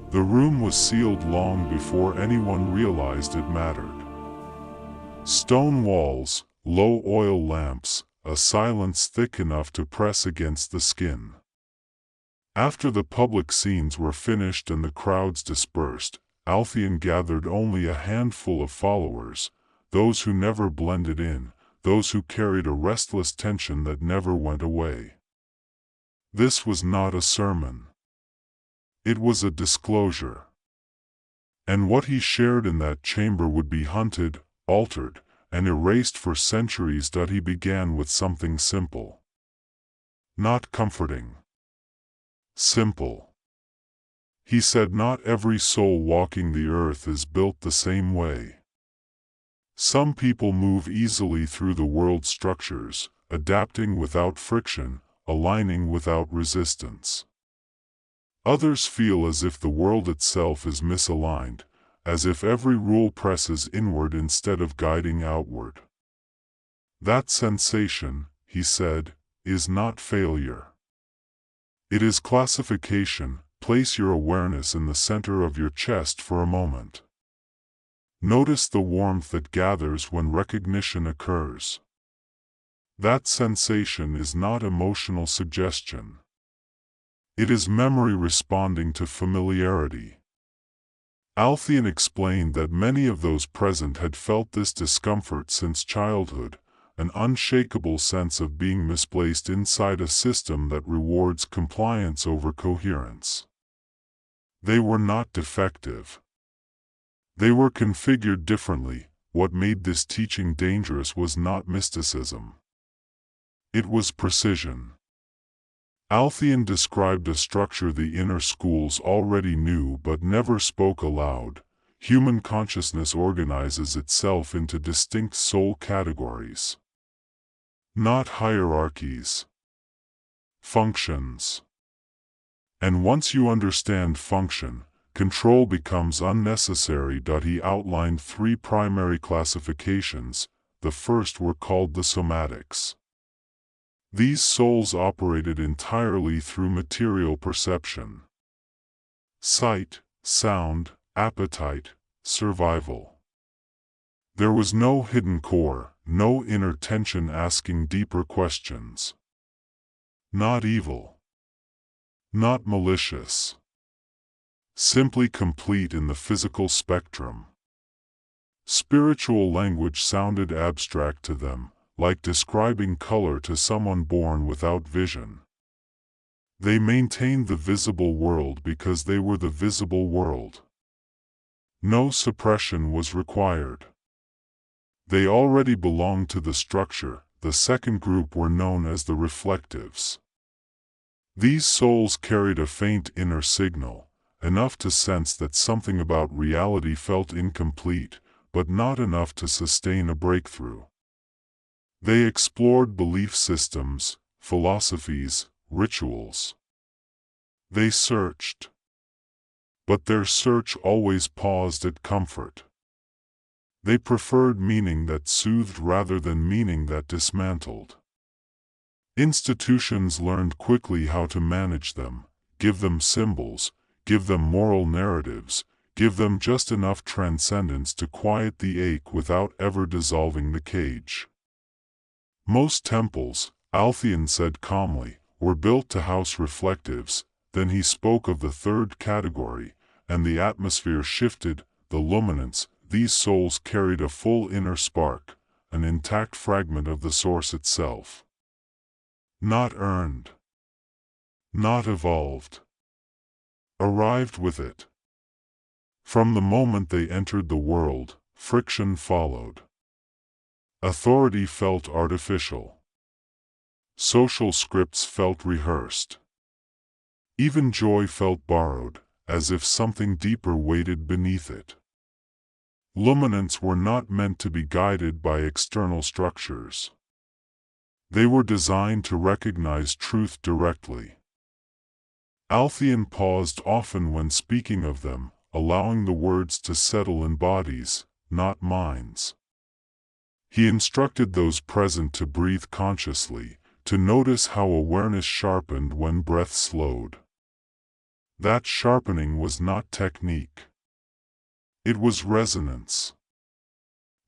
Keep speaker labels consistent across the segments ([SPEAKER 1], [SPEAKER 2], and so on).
[SPEAKER 1] The room was sealed long before anyone realized it mattered. Stone walls, low oil lamps, a silence thick enough to press against the skin. After the public scenes were finished and the crowds dispersed, Altheian gathered only a handful of followers, those who never blended in, those who carried a restless tension that never went away. This was not a sermon. It was a disclosure. And what he shared in that chamber would be hunted, altered, and erased for centuries. He began with something simple. Not comforting. Simple. He said not every soul walking the earth is built the same way. Some people move easily through the world's structures, adapting without friction, aligning without resistance. Others feel as if the world itself is misaligned, as if every rule presses inward instead of guiding outward. That sensation, he said, is not failure. It is classification. Place your awareness in the center of your chest for a moment. Notice the warmth that gathers when recognition occurs. That sensation is not emotional suggestion. It is memory responding to familiarity. Altheian explained that many of those present had felt this discomfort since childhood, an unshakable sense of being misplaced inside a system that rewards compliance over coherence. They were not defective. They were configured differently. What made this teaching dangerous was not mysticism. It was precision. Altheian described a structure the inner schools already knew but never spoke aloud. Human consciousness organizes itself into distinct soul categories. Not hierarchies. Functions. And once you understand function, control becomes unnecessary. He outlined 3 primary classifications. The first were called the somatics. These souls operated entirely through material perception. Sight, sound, appetite, survival. There was no hidden core, no inner tension asking deeper questions. Not evil. Not malicious. Simply complete in the physical spectrum. Spiritual language sounded abstract to them, like describing color to someone born without vision. They maintained the visible world because they were the visible world. No suppression was required. They already belonged to the structure. The second group were known as the reflectives. These souls carried a faint inner signal, enough to sense that something about reality felt incomplete, but not enough to sustain a breakthrough. They explored belief systems, philosophies, rituals. They searched. But their search always paused at comfort. They preferred meaning that soothed rather than meaning that dismantled. Institutions learned quickly how to manage them, give them symbols, give them moral narratives, give them just enough transcendence to quiet the ache without ever dissolving the cage. Most temples, Altheian said calmly, were built to house reflectives. Then he spoke of the third category, and the atmosphere shifted, the luminance. These souls carried a full inner spark, an intact fragment of the source itself. Not earned. Not evolved. Arrived with it. From the moment they entered the world, friction followed. Authority felt artificial. Social scripts felt rehearsed. Even joy felt borrowed, as if something deeper waited beneath it. Luminants were not meant to be guided by external structures. They were designed to recognize truth directly. Altheian paused often when speaking of them, allowing the words to settle in bodies, not minds. He instructed those present to breathe consciously, to notice how awareness sharpened when breath slowed. That sharpening was not technique. It was resonance.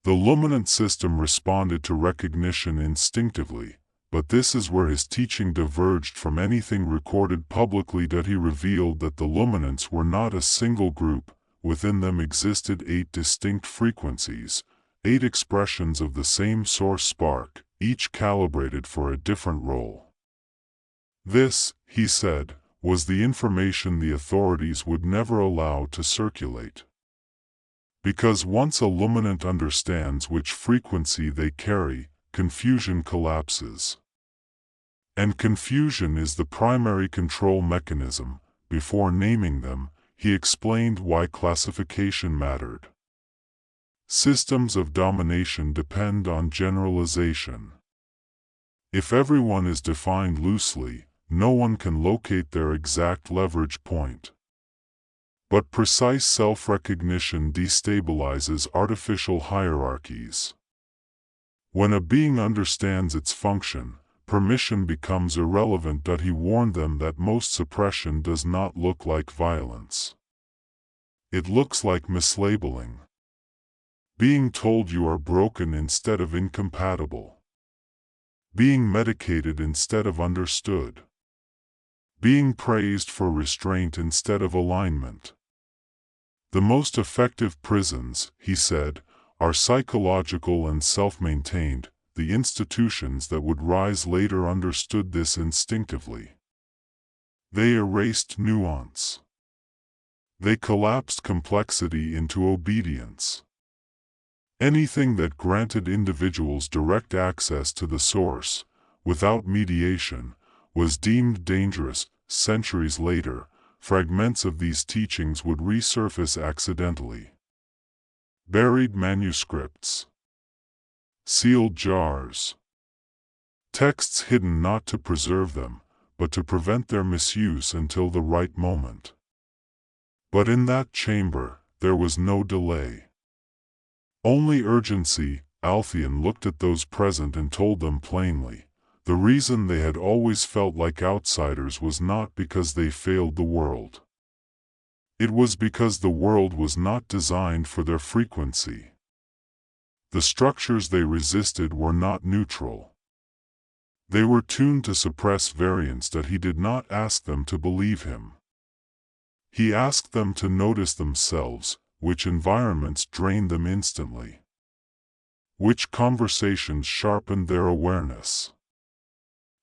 [SPEAKER 1] The luminant system responded to recognition instinctively, but this is where his teaching diverged from anything recorded publicly. That he revealed that the luminants were not a single group. Within them existed 8 distinct frequencies, 8 expressions of the same source spark, each calibrated for a different role. This, he said, was the information the authorities would never allow to circulate. Because once a luminant understands which frequency they carry, confusion collapses. And confusion is the primary control mechanism. Before naming them, he explained why classification mattered. Systems of domination depend on generalization. If everyone is defined loosely, no one can locate their exact leverage point. But precise self-recognition destabilizes artificial hierarchies. When a being understands its function, permission becomes irrelevant. He warned them that most suppression does not look like violence. It looks like mislabeling. Being told you are broken instead of incompatible. Being medicated instead of understood. Being praised for restraint instead of alignment. The most effective prisons, he said, are psychological and self-maintained. The institutions that would rise later understood this instinctively. They erased nuance. They collapsed complexity into obedience. Anything that granted individuals direct access to the source, without mediation, was deemed dangerous. Centuries later, fragments of these teachings would resurface accidentally. Buried manuscripts. Sealed jars. Texts hidden not to preserve them, but to prevent their misuse until the right moment. But in that chamber, there was no delay. Only urgency. Altheon looked at those present and told them plainly, the reason they had always felt like outsiders was not because they failed the world. It was because the world was not designed for their frequency. The structures they resisted were not neutral. They were tuned to suppress variance. He did not ask them to believe him. He asked them to notice themselves, which environments drained them instantly. Which conversations sharpened their awareness.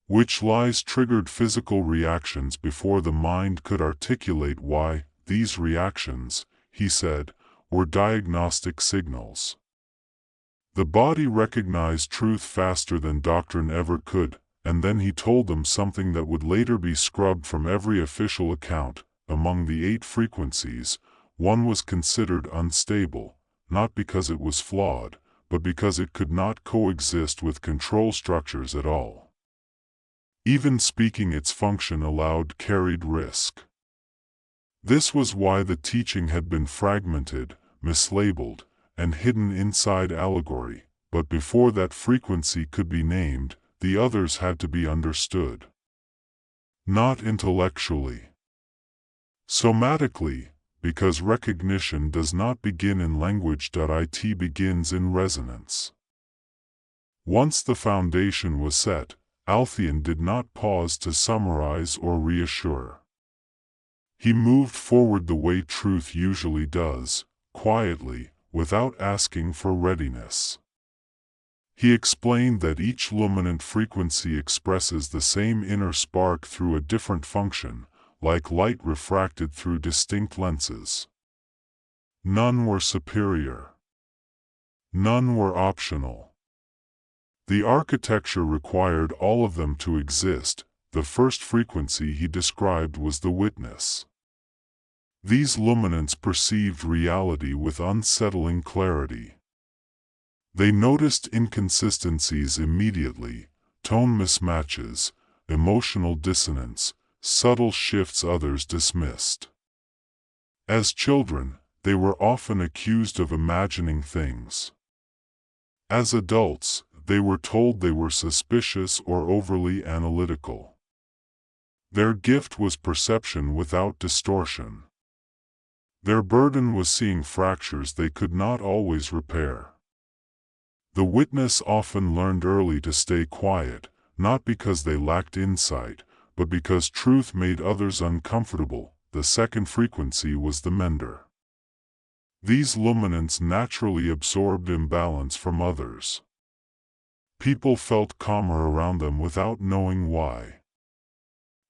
[SPEAKER 1] Which lies triggered physical reactions before the mind could articulate why. These reactions, he said, were diagnostic signals. The body recognized truth faster than doctrine ever could, and then he told them something that would later be scrubbed from every official account. Among the 8 frequencies, one was considered unstable, not because it was flawed, but because it could not coexist with control structures at all. Even speaking its function aloud carried risk. This was why the teaching had been fragmented, mislabeled, and hidden inside allegory, but before that frequency could be named, the others had to be understood. Not intellectually. Somatically, because recognition does not begin in language. It begins in resonance. Once the foundation was set, Altheon did not pause to summarize or reassure. He moved forward the way truth usually does, quietly, without asking for readiness. He explained that each luminant frequency expresses the same inner spark through a different function, like light refracted through distinct lenses. None were superior. None were optional. The architecture required all of them to exist. The first frequency he described was the witness. These luminants perceived reality with unsettling clarity. They noticed inconsistencies immediately, tone mismatches, emotional dissonance, subtle shifts others dismissed. As children, they were often accused of imagining things. As adults, they were told they were suspicious or overly analytical. Their gift was perception without distortion. Their burden was seeing fractures they could not always repair. The witness often learned early to stay quiet, not because they lacked insight, but because truth made others uncomfortable. The second frequency was the mender. These luminants naturally absorbed imbalance from others. People felt calmer around them without knowing why.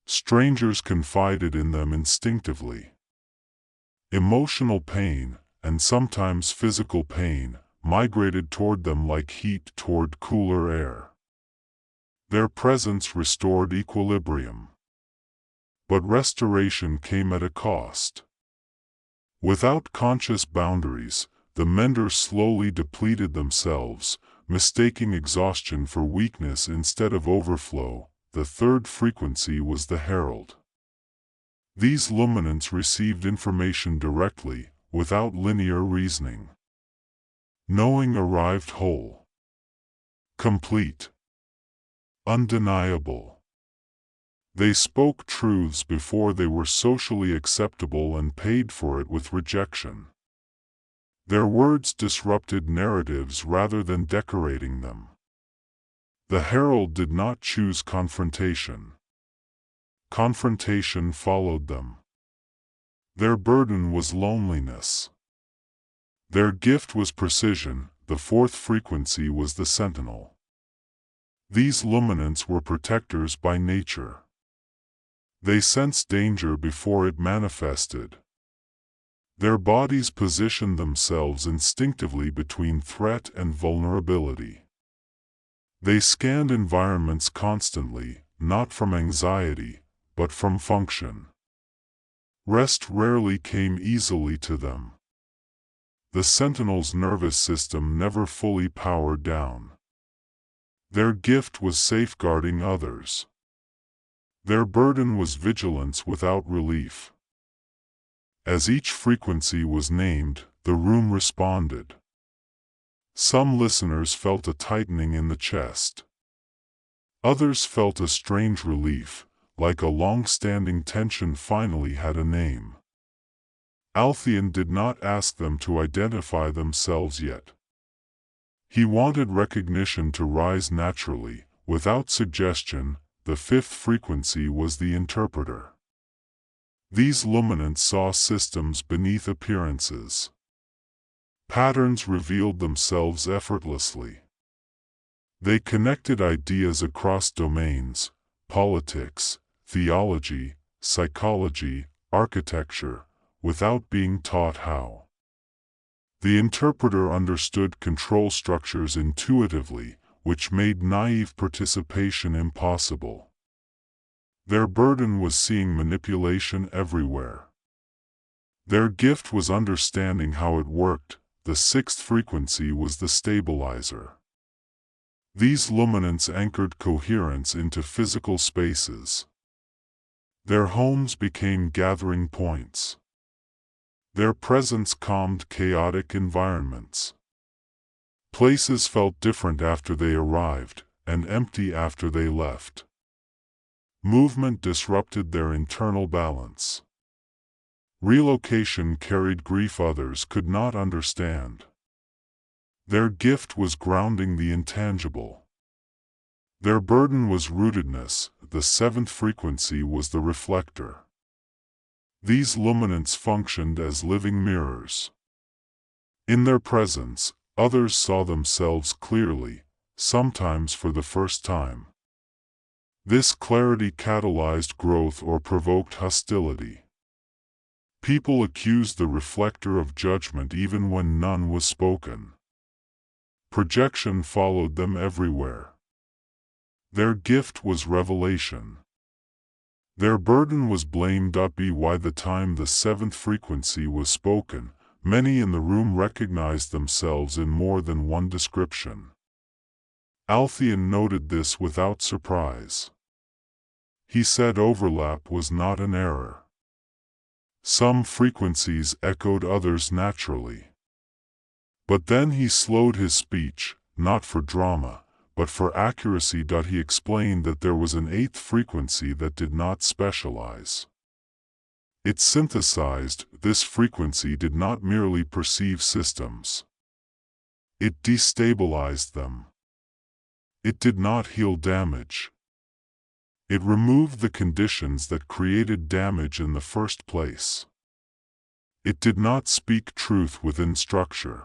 [SPEAKER 1] Strangers confided in them instinctively. Emotional pain, and sometimes physical pain, migrated toward them like heat toward cooler air. Their presence restored equilibrium. But restoration came at a cost. Without conscious boundaries, the menders slowly depleted themselves, mistaking exhaustion for weakness instead of overflow. The third frequency was the herald. These luminants received information directly, without linear reasoning. Knowing arrived whole, complete, undeniable. They spoke truths before they were socially acceptable and paid for it with rejection. Their words disrupted narratives rather than decorating them. The herald did not choose confrontation. Confrontation followed them. Their burden was loneliness. Their gift was precision. The fourth frequency was the sentinel. These luminants were protectors by nature. They sensed danger before it manifested. Their bodies positioned themselves instinctively between threat and vulnerability. They scanned environments constantly, not from anxiety, but from function. Rest rarely came easily to them. The sentinel's nervous system never fully powered down. Their gift was safeguarding others. Their burden was vigilance without relief. As each frequency was named, the room responded. Some listeners felt a tightening in the chest. Others felt a strange relief, like a long-standing tension finally had a name. Altheon did not ask them to identify themselves yet. He wanted recognition to rise naturally, without suggestion. The fifth frequency was the interpreter. These luminants saw systems beneath appearances. Patterns revealed themselves effortlessly. They connected ideas across domains: politics, theology, psychology, architecture, without being taught how. The interpreter understood control structures intuitively, which made naive participation impossible. Their burden was seeing manipulation everywhere. Their gift was understanding how it worked. The sixth frequency was the stabilizer. These luminants anchored coherence into physical spaces. Their homes became gathering points. Their presence calmed chaotic environments. Places felt different after they arrived, and empty after they left. Movement disrupted their internal balance. Relocation carried grief others could not understand. Their gift was grounding the intangible. Their burden was rootedness. The seventh frequency was the reflector. These luminants functioned as living mirrors. In their presence, others saw themselves clearly, sometimes for the first time. This clarity catalyzed growth or provoked hostility. People accused the reflector of judgment even when none was spoken. Projection followed them everywhere. Their gift was revelation. Their burden was blamed. By the time the seventh frequency was spoken, many in the room recognized themselves in more than one description. Altheon noted this without surprise. He said overlap was not an error. Some frequencies echoed others naturally. But then he slowed his speech, not for drama, but for accuracy. He explained that there was an eighth frequency that did not specialize. It synthesized. This frequency did not merely perceive systems. It destabilized them. It did not heal damage. It removed the conditions that created damage in the first place. It did not speak truth within structure.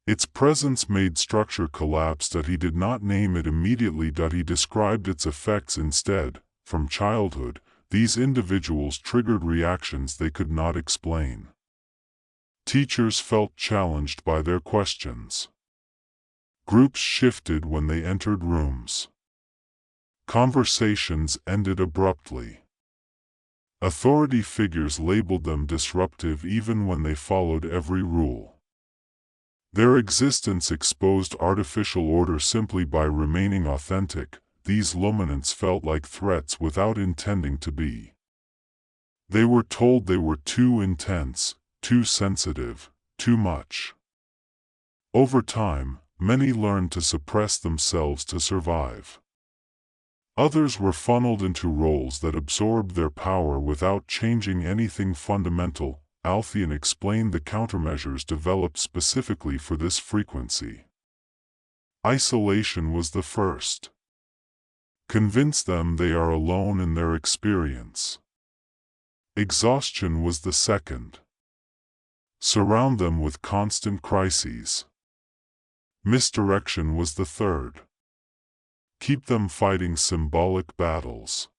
[SPEAKER 1] Its presence made structure collapse. He did not name it immediately. He described its effects instead. From childhood, these individuals triggered reactions they could not explain. Teachers felt challenged by their questions. Groups shifted when they entered rooms. Conversations ended abruptly. Authority figures labeled them disruptive even when they followed every rule. Their existence exposed artificial order simply by remaining authentic. These luminants felt like threats without intending to be. They were told they were too intense, too sensitive, too much. Over time, many learned to suppress themselves to survive. Others were funneled into roles that absorbed their power without changing anything fundamental. Althean explained the countermeasures developed specifically for this frequency. Isolation was the first. Convince them they are alone in their experience. Exhaustion was the second. Surround them with constant crises. Misdirection was the third. Keep them fighting symbolic battles.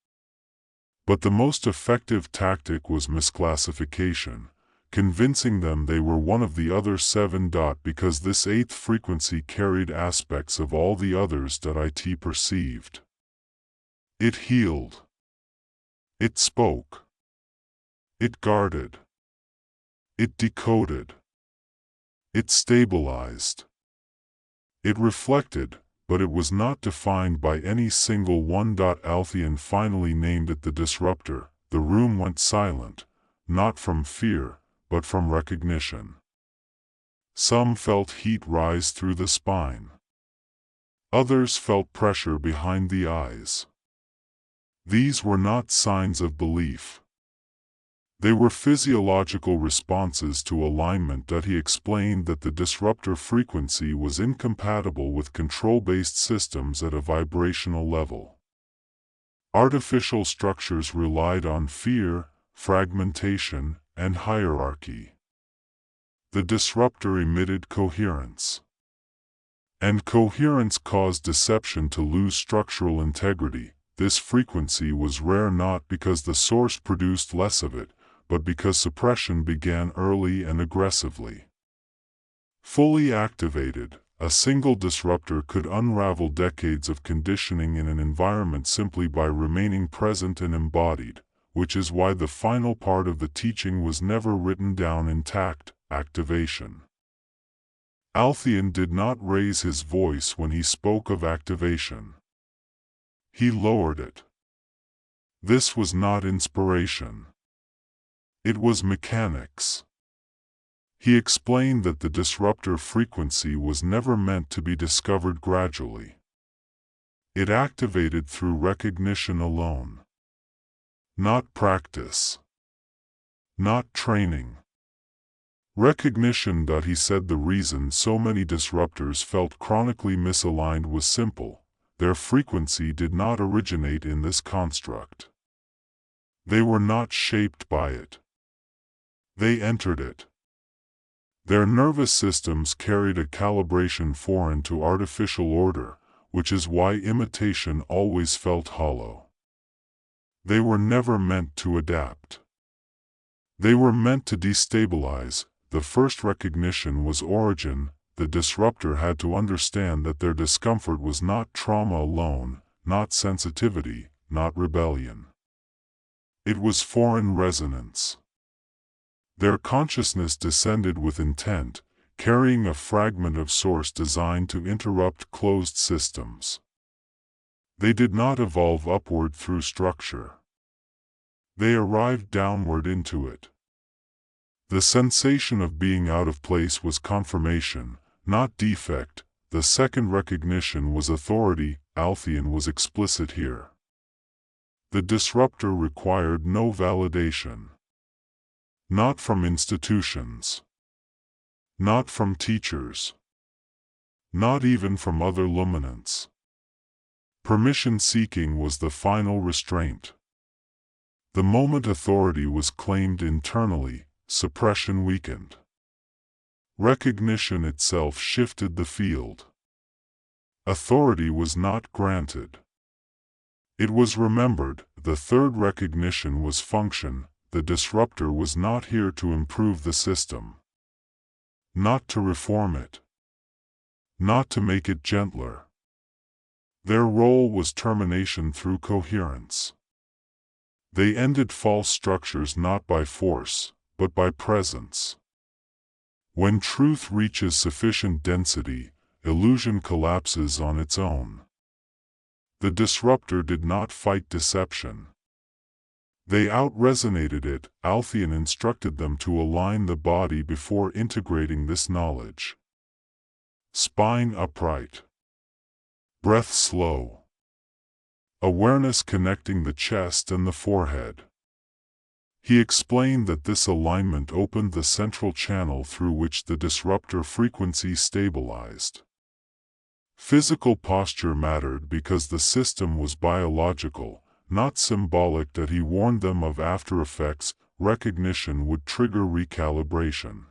[SPEAKER 1] But the most effective tactic was misclassification, convincing them they were one of the other seven. Because this eighth frequency carried aspects of all the others. It perceived. It healed. It spoke. It guarded. It decoded. It stabilized. It reflected, but it was not defined by any single one. Althean finally named it the disruptor. The room went silent, not from fear, but from recognition. Some felt heat rise through the spine. Others felt pressure behind the eyes. These were not signs of belief. They were physiological responses to alignment. He explained that the disruptor frequency was incompatible with control-based systems at a vibrational level. Artificial structures relied on fear, fragmentation, and hierarchy. The disruptor emitted coherence. And coherence caused deception to lose structural integrity. This frequency was rare not because the source produced less of it, but because suppression began early and aggressively. Fully activated, a single disruptor could unravel decades of conditioning in an environment simply by remaining present and embodied, which is why the final part of the teaching was never written down intact: activation. Althean did not raise his voice when he spoke of activation. He lowered it. This was not inspiration. It was mechanics. He explained that the disruptor frequency was never meant to be discovered gradually. It activated through recognition alone. Not practice. Not training. Recognition. He said the reason so many disruptors felt chronically misaligned was simple: their frequency did not originate in this construct. They were not shaped by it. They entered it. Their nervous systems carried a calibration foreign to artificial order, which is why imitation always felt hollow. They were never meant to adapt. They were meant to destabilize. The first recognition was origin. The disruptor had to understand that their discomfort was not trauma alone, not sensitivity, not rebellion. It was foreign resonance. Their consciousness descended with intent, carrying a fragment of source designed to interrupt closed systems. They did not evolve upward through structure. They arrived downward into it. The sensation of being out of place was confirmation, not defect. the second recognition was authority. Altheon was explicit here. The disruptor required no validation. Not from institutions. Not from teachers. Not even from other luminants. Permission-seeking was the final restraint. The moment authority was claimed internally, suppression weakened. Recognition itself shifted the field. Authority was not granted. It was remembered. The third recognition was function. The disruptor was not here to improve the system. Not to reform it. Not to make it gentler. Their role was termination through coherence. They ended false structures not by force, but by presence. When truth reaches sufficient density, illusion collapses on its own. The disruptor did not fight deception. They out-resonated it. Altheon instructed them to align the body before integrating this knowledge. Spine upright. Breath slow. Awareness connecting the chest and the forehead. He explained that this alignment opened the central channel through which the disruptor frequency stabilized. Physical posture mattered because the system was biological, not symbolic. That he warned them of after effects. Recognition would trigger recalibration.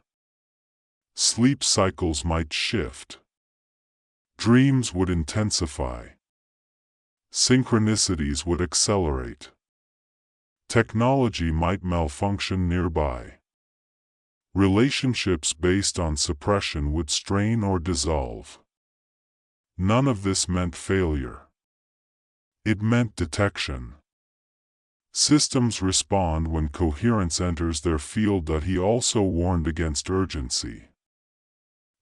[SPEAKER 1] Sleep cycles might shift. Dreams would intensify. Synchronicities would accelerate. Technology might malfunction nearby. Relationships based on suppression would strain or dissolve. None of this meant failure. It meant detection. Systems respond when coherence enters their field. He also warned against urgency.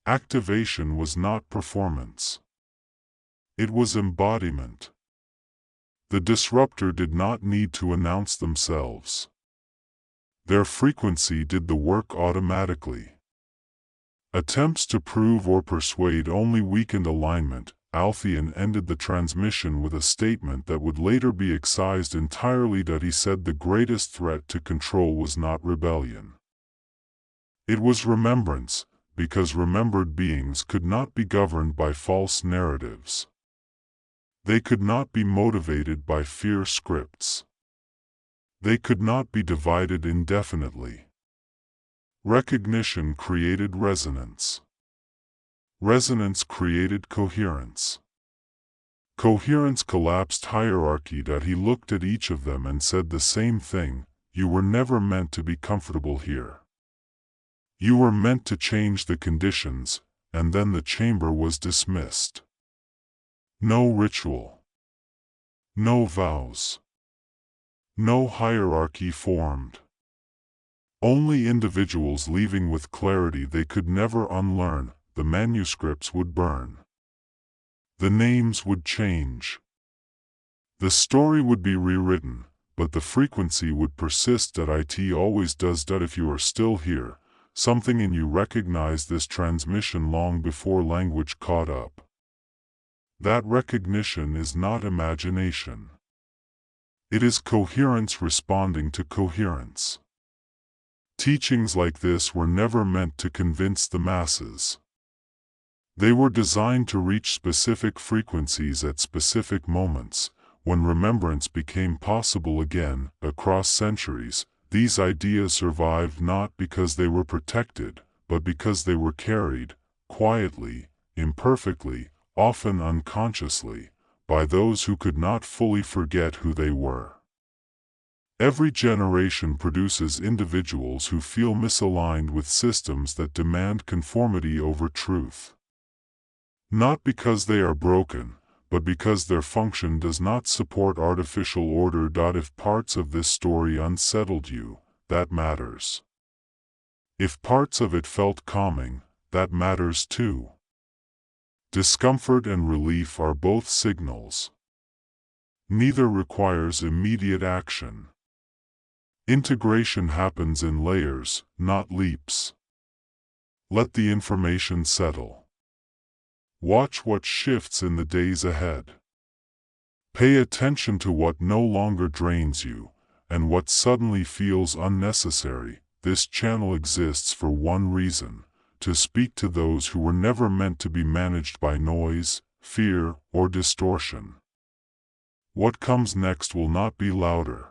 [SPEAKER 1] Activation was not performance. It was embodiment. The disruptor did not need to announce themselves. Their frequency did the work automatically. Attempts to prove or persuade only weakened alignment. Altheon ended the transmission with a statement that would later be excised entirely. He said the greatest threat to control was not rebellion. It was remembrance, because remembered beings could not be governed by false narratives. They could not be motivated by fear scripts. They could not be divided indefinitely. Recognition created resonance. Resonance created coherence. Coherence collapsed hierarchy. He looked at each of them and said the same thing: you were never meant to be comfortable here. You were meant to change the conditions. And then the chamber was dismissed. No ritual. No vows. No hierarchy formed. Only individuals leaving with clarity they could never unlearn. The manuscripts would burn. The names would change. The story would be rewritten, but the frequency would persist. It always does. If you are still here, something in you recognized this transmission long before language caught up. That recognition is not imagination. It is coherence responding to coherence. Teachings like this were never meant to convince the masses. They were designed to reach specific frequencies at specific moments. When remembrance became possible again, across centuries, these ideas survived not because they were protected, but because they were carried, quietly, imperfectly, often unconsciously, by those who could not fully forget who they were. Every generation produces individuals who feel misaligned with systems that demand conformity over truth. Not because they are broken, but because their function does not support artificial order. If parts of this story unsettled you, that matters. If parts of it felt calming, that matters too. Discomfort and relief are both signals. Neither requires immediate action. Integration happens in layers, not leaps. Let the information settle. Watch what shifts in the days ahead. Pay attention to what no longer drains you, and what suddenly feels unnecessary. This channel exists for one reason: to speak to those who were never meant to be managed by noise, fear, or distortion. What comes next will not be louder.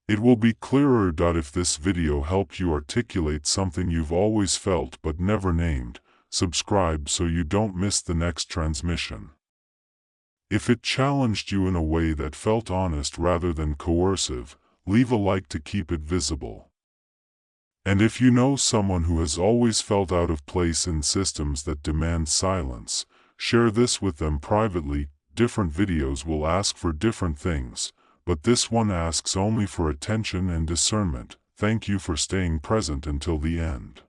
[SPEAKER 1] It will be clearer. If this video helped you articulate something you've always felt but never named, subscribe so you don't miss the next transmission. If it challenged you in a way that felt honest rather than coercive, leave a like to keep it visible. And if you know someone who has always felt out of place in systems that demand silence, share this with them privately. Different videos will ask for different things, but this one asks only for attention and discernment. Thank you for staying present until the end.